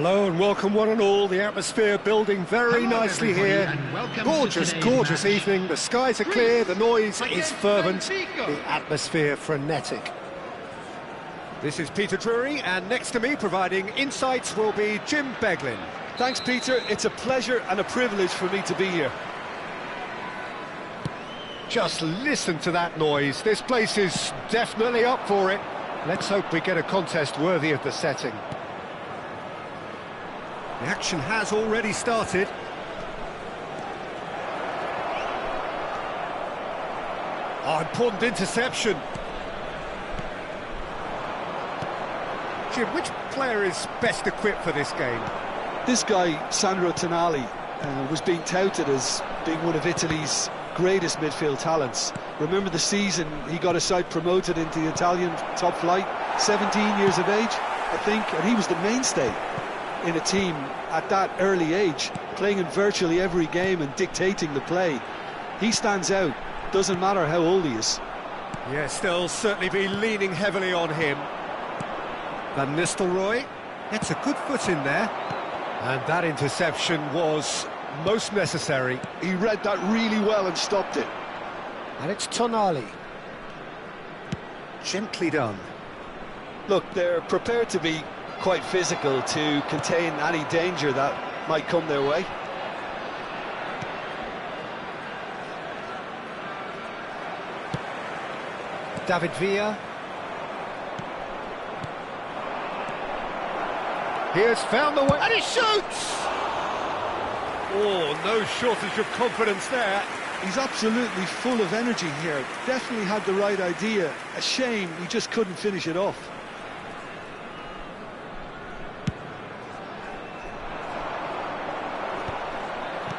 Hello and welcome one and all. The atmosphere building very nicely here. Gorgeous, gorgeous evening. The skies are clear, the noise is fervent, the atmosphere frenetic. This is Peter Drury, and next to me providing insights will be Jim Beglin. Thanks, Peter. It's a pleasure and a privilege for me to be here. Just listen to that noise. This place is definitely up for it. Let's hope we get a contest worthy of the setting. The action has already started. Oh, important interception. Jim, which player is best equipped for this game? This guy, Sandro Tonali, was being touted as being one of Italy's greatest midfield talents. Remember the season he got his side promoted into the Italian top flight, 17 years of age, I think, and he was the mainstay in a team at that early age, playing in virtually every game and dictating the play. He stands out, doesn't matter how old he is. Yes, they'll certainly be leaning heavily on him. Van Nistelrooy gets a good foot in there, and that interception was most necessary. He read that really well and stopped it. And it's Tonali. Gently done. Look, they're prepared to be quite physical to contain any danger that might come their way. David Villa. He has found the way, and he shoots! Oh, no shortage of confidence there. He's absolutely full of energy here. Definitely had the right idea. A shame he just couldn't finish it off.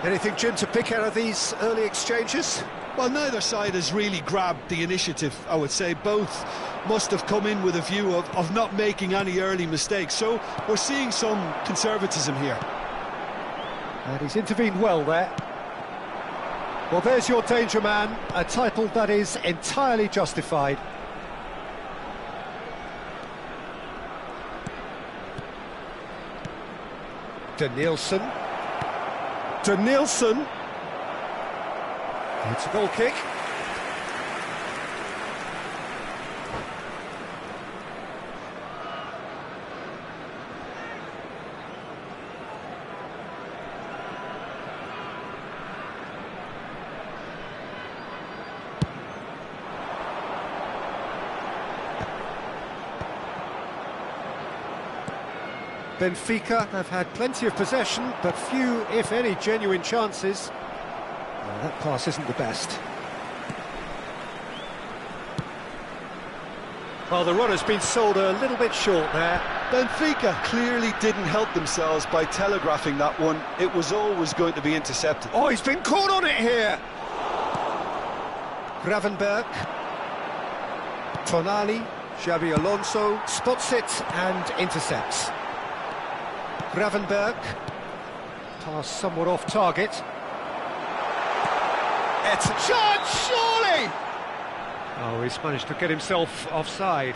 Anything, Jim, to pick out of these early exchanges? Well, neither side has really grabbed the initiative, I would say. Both must have come in with a view of not making any early mistakes. So we're seeing some conservatism here. And he's intervened well there. Well, there's your danger man, a title that is entirely justified. Denilson. Denilson. It's a goal kick. Benfica have had plenty of possession, but few, if any, genuine chances. That pass isn't the best. Well, the runner's been sold a little bit short there. Benfica clearly didn't help themselves by telegraphing that one. It was always going to be intercepted. Oh, he's been caught on it here! Gravenberch. Tonali. Xabi Alonso spots it and intercepts. Gravenberch. Pass somewhat off target. It's a charge, surely! Oh, he's managed to get himself offside.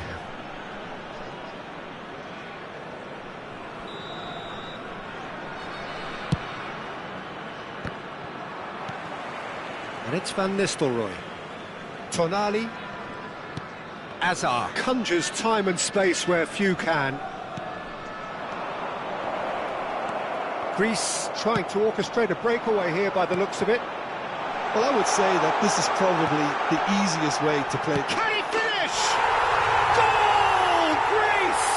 And it's Van Nistelrooy. Tonali. Azar conjures time and space where few can. Greece trying to orchestrate a breakaway here by the looks of it. Well, I would say that this is probably the easiest way to play. Can he finish? Goal, Greece!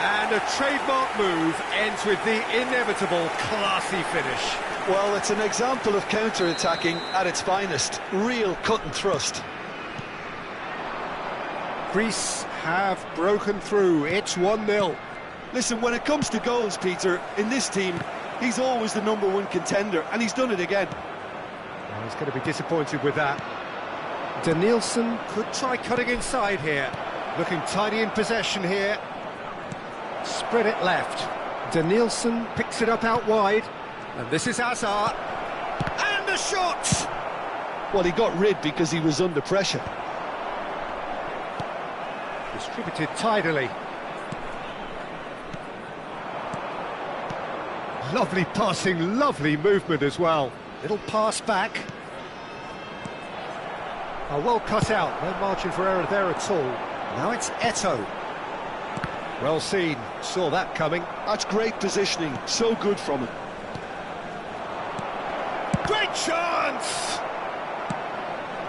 And a trademark move ends with the inevitable classy finish. Well, it's an example of counter-attacking at its finest. Real cut and thrust. Greece have broken through. It's 1-0. Listen, when it comes to goals, Peter, in this team, he's always the #1 contender, and he's done it again. Well, he's going to be disappointed with that. Denilson could try cutting inside here. Looking tidy in possession here. Spread it left. Denilson picks it up out wide. And this is Azar. And the shot! Well, he got rid because he was under pressure. Distributed tidily. Lovely passing, lovely movement as well. Little pass back. Oh, well cut out, no margin for error there at all. Now it's Eto'o. Well seen, saw that coming. That's great positioning, so good from him. Great chance!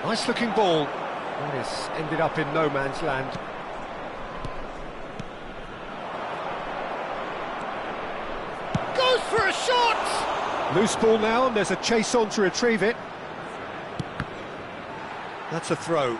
Nice looking ball. That has ended up in no man's land. Goes for a shot! Loose ball now, and there's a chase on to retrieve it. That's a throw.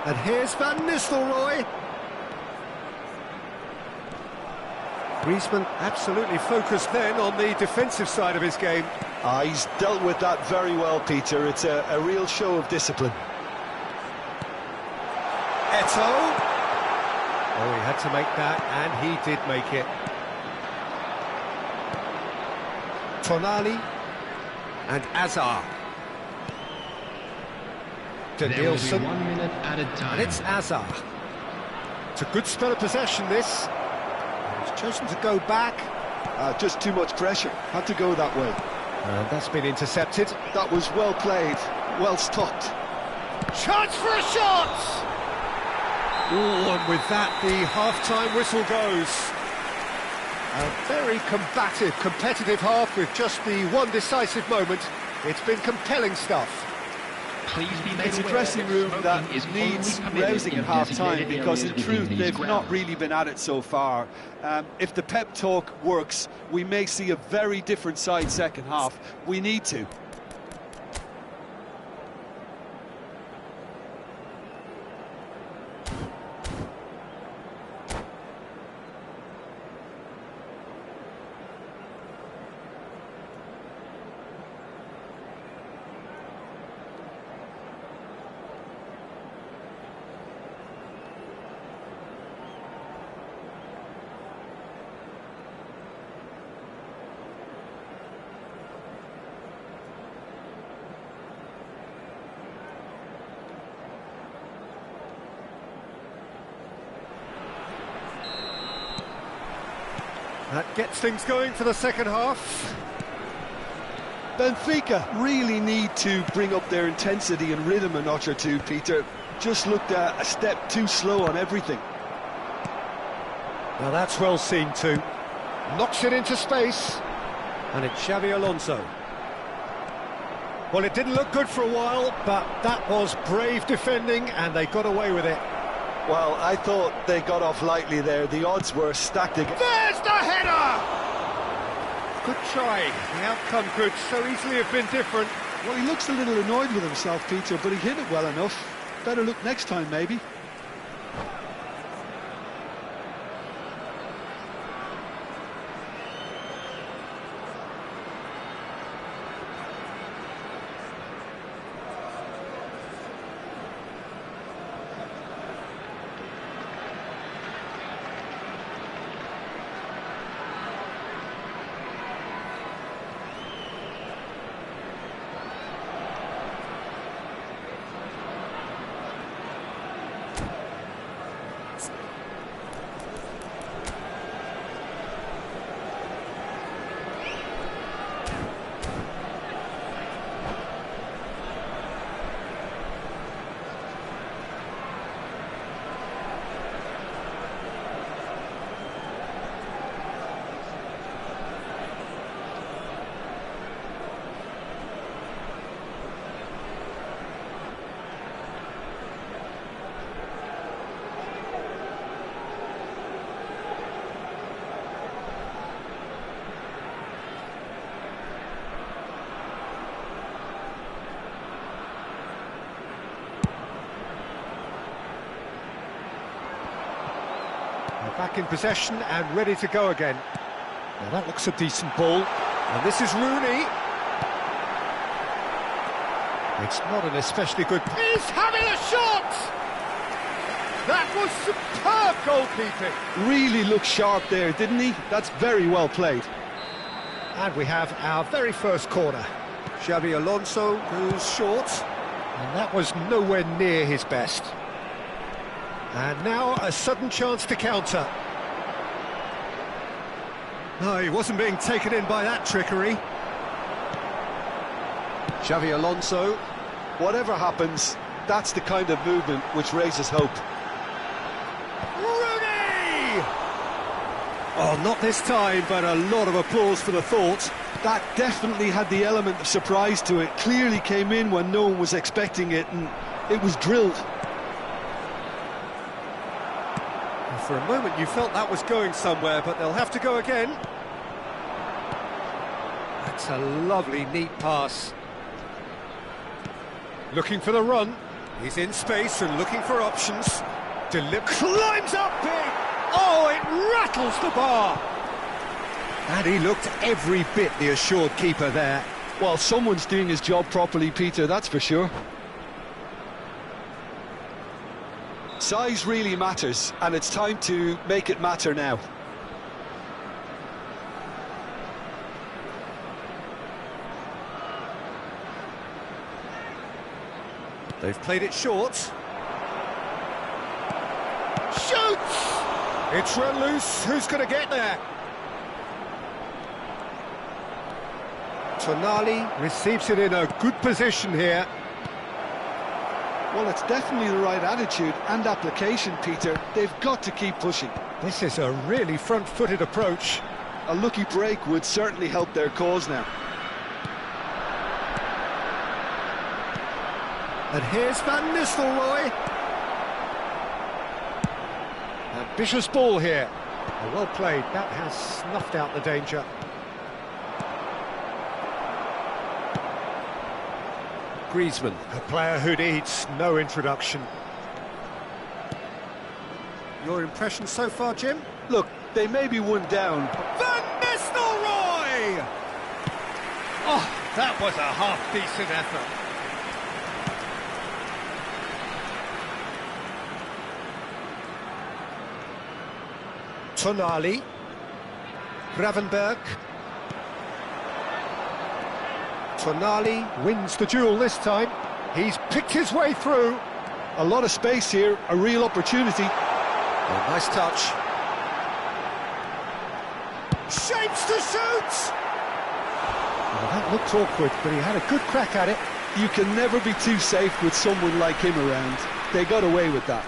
And here's Van Nistelrooy. Griezmann absolutely focused then on the defensive side of his game. He's dealt with that very well, Peter. It's a real show of discipline. Eto'o. Oh, he had to make that, and he did make it. Tonali and Azar. Danielson, 1 minute added time. and it's Azar. It's a good spell of possession, this. He's chosen to go back. Just too much pressure, had to go that way. And that's been intercepted. That was well played, well stopped. Chance for a shot! Oh, and with that, the half-time whistle goes. A very combative, competitive half with just the one decisive moment. It's been compelling stuff. Please be made It's a aware dressing room that smoking is needs only permitted rousing in at half-time, designated because in areas truth within they've these not grounds. really been at it so far. If the pep talk works, we may see a very different side second half. We need to. That gets things going for the second half. Benfica really need to bring up their intensity and rhythm a notch or two, Peter. Just looked a step too slow on everything. Now that's well seen too. Knocks it into space. And it's Xabi Alonso. Well, it didn't look good for a while, but that was brave defending, and they got away with it. Well, I thought they got off lightly there. The odds were stacked against. There's the header! Good try. The outcome could so easily have been different. Well, he looks a little annoyed with himself, Peter, but he hit it well enough. Better look next time, maybe. Back in possession and ready to go again. Now that looks a decent ball. And this is Rooney. It's not an especially good... He's having a shot! That was superb goalkeeping. Really looked sharp there, didn't he? That's very well played. And we have our very first corner. Xabi Alonso goes short. And that was nowhere near his best. And now a sudden chance to counter. No, he wasn't being taken in by that trickery. Xabi Alonso. Whatever happens, that's the kind of movement which raises hope. Rooney! Oh, not this time, but a lot of applause for the thought. That definitely had the element of surprise to it. Clearly came in when no one was expecting it, and it was drilled. For a moment you felt that was going somewhere, but they'll have to go again. That's a lovely, neat pass. Looking for the run. He's in space and looking for options. Climbs up big! Oh, it rattles the bar! And he looked every bit the assured keeper there. Well, someone's doing his job properly, Peter, that's for sure. Size really matters, and it's time to make it matter now. They've played it short. Shoots! It's run loose. Who's going to get there? Tonali receives it in a good position here. Well, it's definitely the right attitude and application, Peter. They've got to keep pushing. This is a really front-footed approach. A lucky break would certainly help their cause now. And here's Van Nistelrooy. Ambitious ball here. Well played. That has snuffed out the danger. Griezmann, a player who needs no introduction. Your impression so far, Jim? Look, they may be one down. Van Nistelrooy! Oh, that was a half-decent effort. Tonali. Gravenberg. Tonali wins the duel this time. He's picked his way through. A lot of space here, a real opportunity. Oh, nice touch. Shapes to shoot! Well, that looked awkward, but he had a good crack at it. You can never be too safe with someone like him around. They got away with that.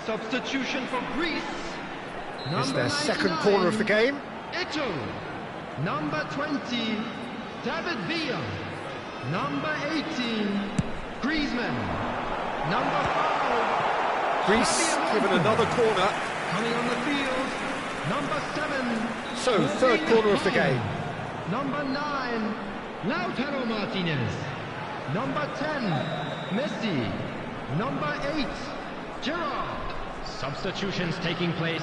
Substitution for Greece. It's their second corner of the game. Eto'o. Number 20, David Villa. Number 18, Griezmann. Number 5, Greece Xabi given Alonso. another corner. Coming on the field, number 7. So, third corner of the game. Number 9, Lautaro Martinez. Number 10, Messi. Number 8, Gerrard. Substitutions taking place.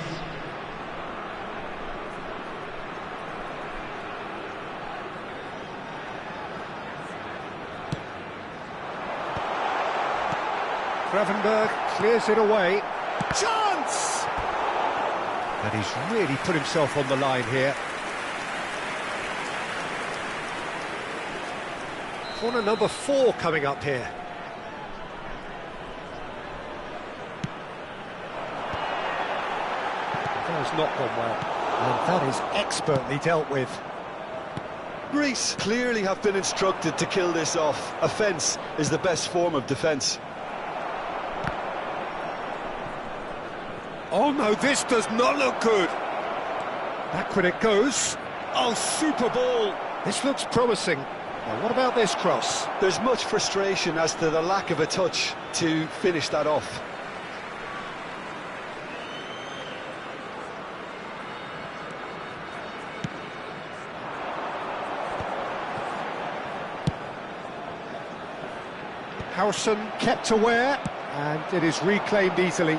Gravenberg clears it away. Chance! And he's really put himself on the line here. Corner number 4 coming up here. That has not gone well. And that is expertly dealt with. Greece clearly have been instructed to kill this off. Offence is the best form of defence. Oh no, this does not look good. Back when it goes. Oh, super ball. This looks promising. Now, what about this cross? There's much frustration as to the lack of a touch to finish that off. Harrison kept aware, and it is reclaimed easily.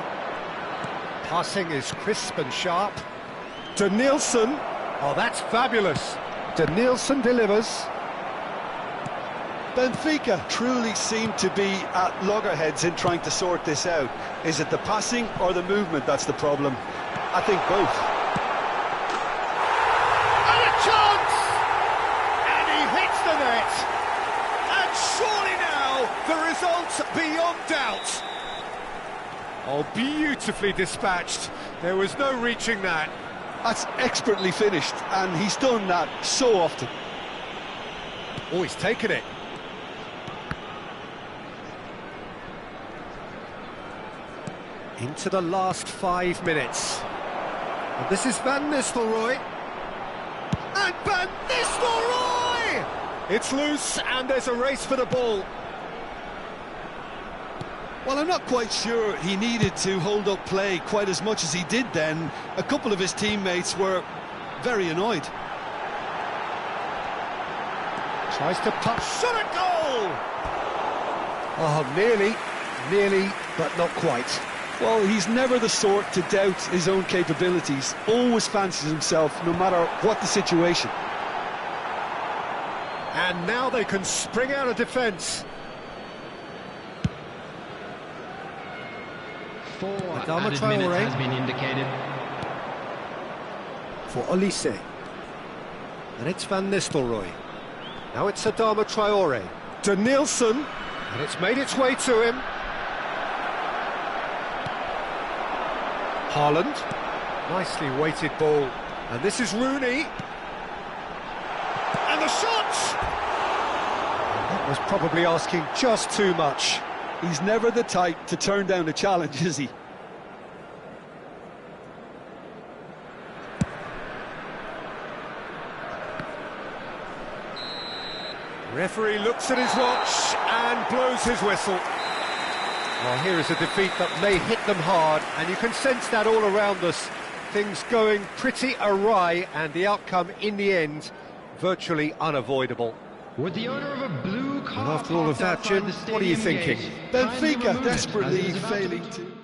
Passing is crisp and sharp. Danielson. Oh, that's fabulous. Danielson delivers. Benfica truly seem to be at loggerheads in trying to sort this out. Is it the passing or the movement that's the problem? I think both. And a chance! And he hits the net. And surely now, the result's beyond doubt. Oh, beautifully dispatched. There was no reaching that. That's expertly finished, and he's done that so often. Oh, he's taken it. Into the last 5 minutes. And this is Van Nistelrooy. And Van Nistelrooy! It's loose, and there's a race for the ball. Well, I'm not quite sure he needed to hold up play quite as much as he did then. A couple of his teammates were very annoyed. Tries to punch. Shot at goal! Oh, nearly, but not quite. Well, he's never the sort to doubt his own capabilities. Always fancies himself, no matter what the situation. And now they can spring out of defence. 4 Adama added Traore. minutes has been indicated. For Olise. And it's Van Nistelrooy. Now it's Adama Traore. Danielson. And it's made its way to him. Haaland. Nicely weighted ball. And this is Rooney. And the shot! That was probably asking just too much. He's never the type to turn down a challenge, is he? Referee looks at his watch and blows his whistle. Well, here is a defeat that may hit them hard, and you can sense that all around us. Things going pretty awry, and the outcome in the end virtually unavoidable. With the owner of a blue car And after all of that, parked Jim, outside the what are you stadium thinking? gate, kindly Benfica remove it, desperately as it is about to failing to...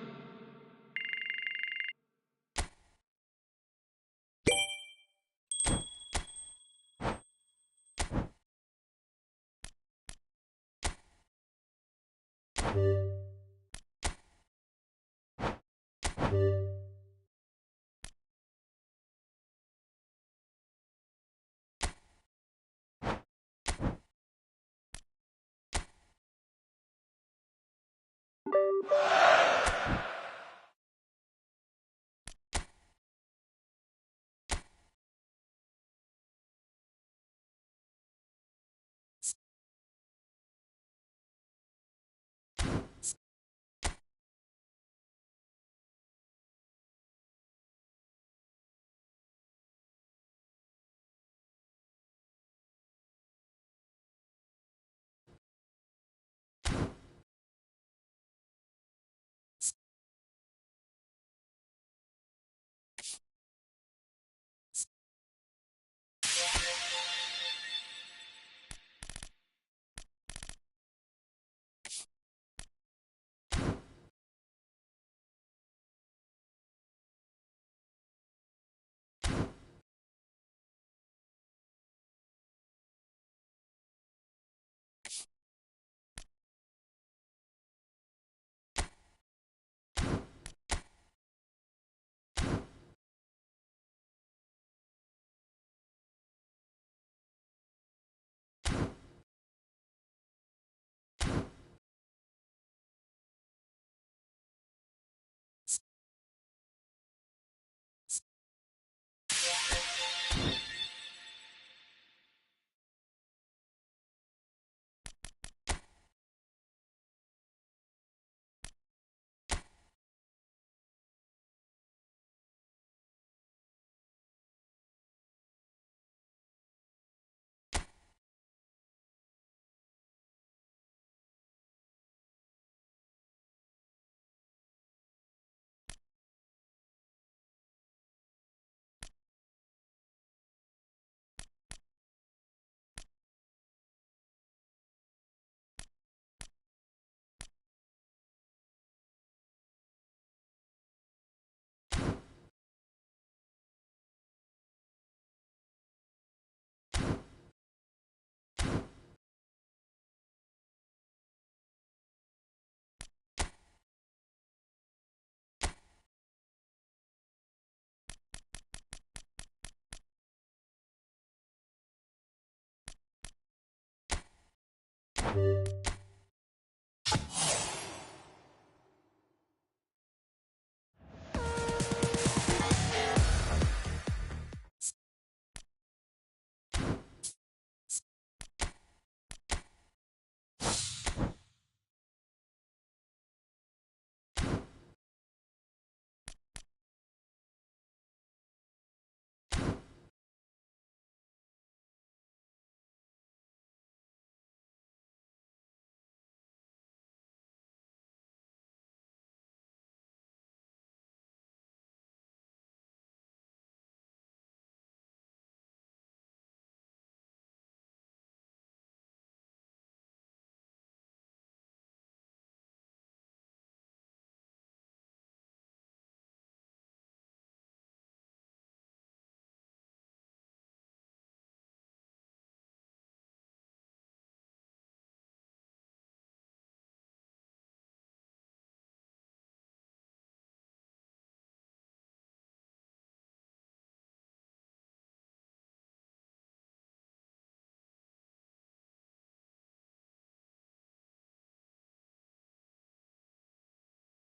it.